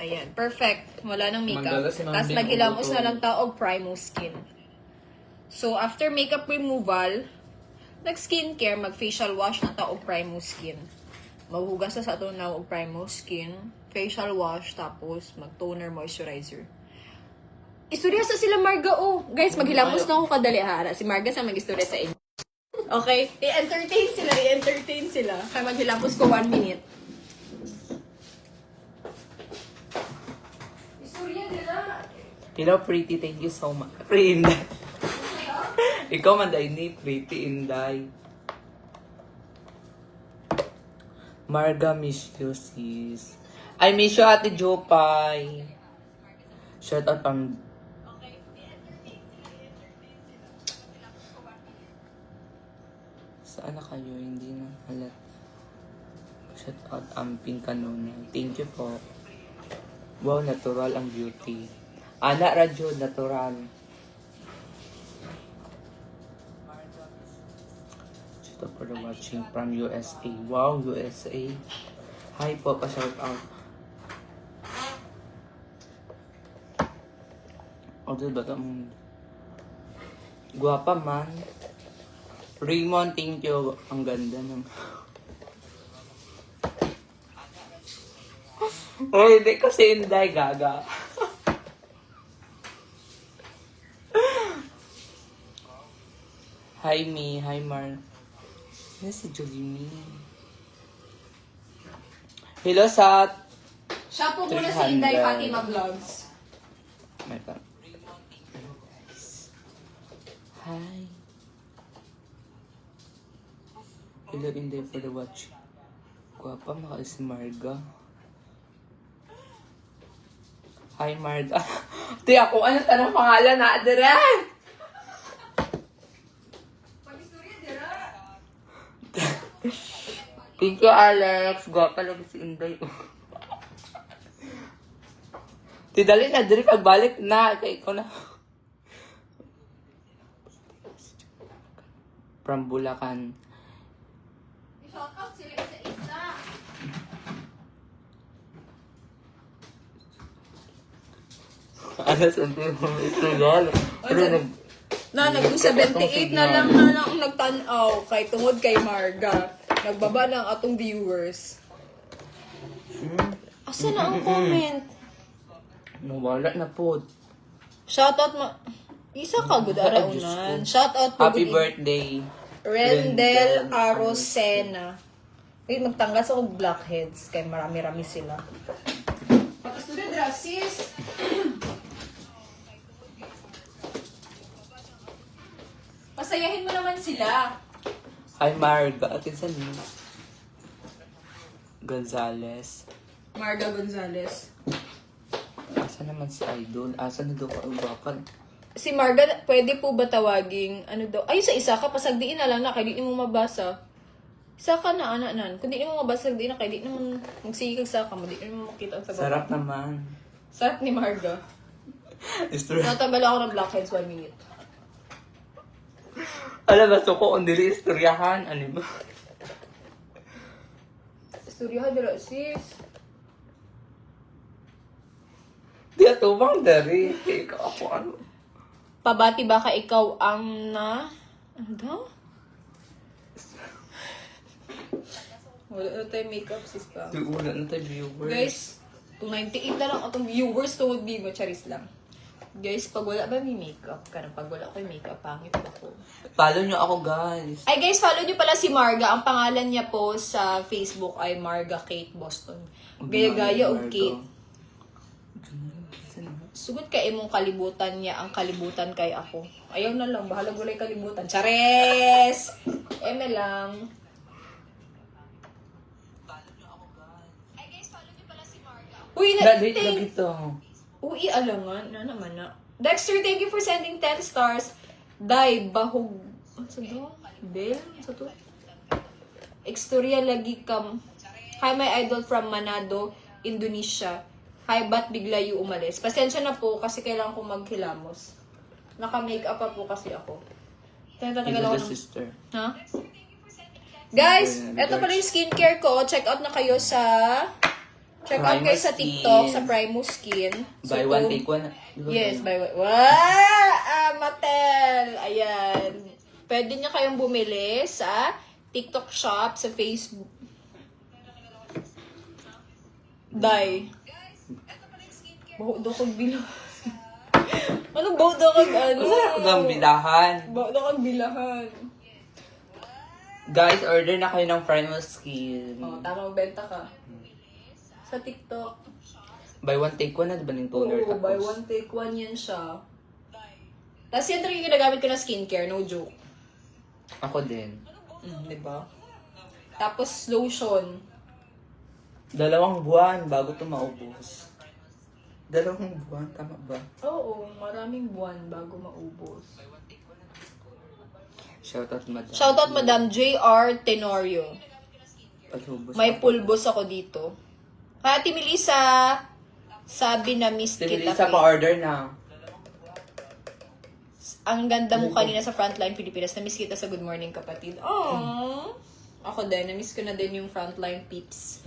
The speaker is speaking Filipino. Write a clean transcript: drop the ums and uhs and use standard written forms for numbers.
Ayan, perfect. Wala nang makeup. Magdala si Ma'am Tapos Bing naghilamos og na lang taog Primo Skin. So, after makeup removal, nag-skincare, mag-facial wash na taog Primo Skin. Maghugas na sa ito na og Primo Skin, facial wash, tapos mag-toner, moisturizer. Istorya sa sila Marga, oh. Guys, maghilamos na ako kadali, ha. Si Marga sa mag-istorya sa inyo. Okay? I-entertain sila. Kaya maghilamos ko 1 minute. Istorya nila. Hello, Pretty. Thank you so much. Pretty Inday. Ikaw man dahil ni Pretty Inday. Marga, miss you, sis. I miss you, Ate Jopay. Shout out pang... Saan na kayo? Hindi na halat. Shout out Amping Kanunay. Thank you po. Wow, natural ang beauty. Ana Radyo, natural. Shout out for the watching from USA. Wow, USA. Hi po, pa-shout out. O, diba ito mong... Guwapa man. Raymond, thank you. Ang ganda ng... Oh, hindi kasi Inday, gaga. Hi, me. Hi, Mar. Ano si Jolie? Hello, Sat. Siya po muna si Inday Fatima Vlogs. Hi. Hello, Inday, for the watch. Guwapa, makaalis si Marga. Hi, Marga. Di ako, ano tanong pangalan na? Adere! Pag-istorya, dira. Thank you, Alex. Guwapa lang si Inday. Tidali na, diri pagbalik na. Kaya ikaw na. From Bulacan. I-shout out sila isa-isa. Ano sa mo? Ito yan. Nag-78 na lang ang nagtanaw kay tungod kay Marga. Nagbaba ng atong viewers. Asa na ang comment? Nawala na po. Shoutout isa ka good Ay, Diyos araunan. ko. Shoutout po Happy good birthday. Rendel Arosena. Ay, magtanggas ako blackheads kay marami-rami sila. Pag-student sis. Pasayahin mo naman sila. Hi, Marga. Atin sa niyo. Gonzales. Marga Gonzales. Asa naman si Idol? Asa na daw ka ugapan? Si Marga, pwede po ba tawaging, ano daw? Ay, sa isa ka, pasagdiin na lang na, kaya di mo mabasa. Isa ka na, anak. Kung di mo mabasa, di na, kaya di naman magsigig sa ka mo, di mo makita ang sagot. Sarap naman. Sarap ni Marga. Natanggal ako ng blackheads 1 minute. Alam ba, so ko, ang dili istoryahan. Ano ba? Istoryahan dira, sis. Di atubang dari. Ikaw ako, ano? Pabati ba ka ikaw ang ano daw? Wala na tayo makeup, sis pa. Di una na tayo viewers. Guys, 298 na lang atong viewers to would be mo, charis lang. Guys, pag wala ba may makeup ka na? Pag wala ko yung makeup, pangit ako. Follow nyo ako, guys. Ay guys, follow nyo pala si Marga. Ang pangalan niya po sa Facebook ay Marga Kate Boston. Gaya-gaya o Kate. Sugod kay imong kalibutan niya, ang kalibutan kay ako. Ayaw na lang, bahala gulay kalibutan. Chares! Eme lang. Ay guys, follow nyo pala si Marga. Uy, Dali lang ito. Uy, alangan. Na naman na. Dexter, thank you for sending 10 stars. Dai, bahog. Ano sa do? Bel? Ano sa to? Extoria lagi kam. Hi, my idol from Manado, Indonesia. Hi, ba't bigla yung umalis? Pasensya na po kasi kailangan ko maghilamos. Naka-makeup pa po kasi ako. Tatagal ako ng... Sister. Ha? Guys, eto pala yung skincare ko. Check out na kayo sa Check out kayo sa Primus TikTok, Skin. sa Primus Skin. Buy one, take one. Di ba Yes, ganun? buy one. Wow! Matel! Ayan. Pwede nyo kayong bumili sa TikTok shop, sa Facebook. Dai. Baho daw kag bilahan. Ano baho daw kag ano? Hanggang bilahan. Baho daw kag bilahan. Guys, order na kayo ng Primus Skin. Oh, tamang benta ka. Sa TikTok. Buy one, take one na diba ng toner? Oo, buy one, take one yan siya. Tapos yan talaga yung ginagamit ko na skincare, no joke. Ako din. Diba? Tapos lotion. 2 buwan bago ito maubos. 2 buwan, tama ba? Oo, maraming buwan bago maubos. Shoutout madam. Shoutout Madam J.R. Tenorio. Palubos May ako. pulbos ako dito. Ate Melissa, sabi na miss kita. Tinilisa pa-order na. Ang ganda mo kanina sa Frontline Pilipinas. Na-miss kita sa Good Morning Kapatid. Aww. Ako din, na-miss ko na din yung Frontline peeps.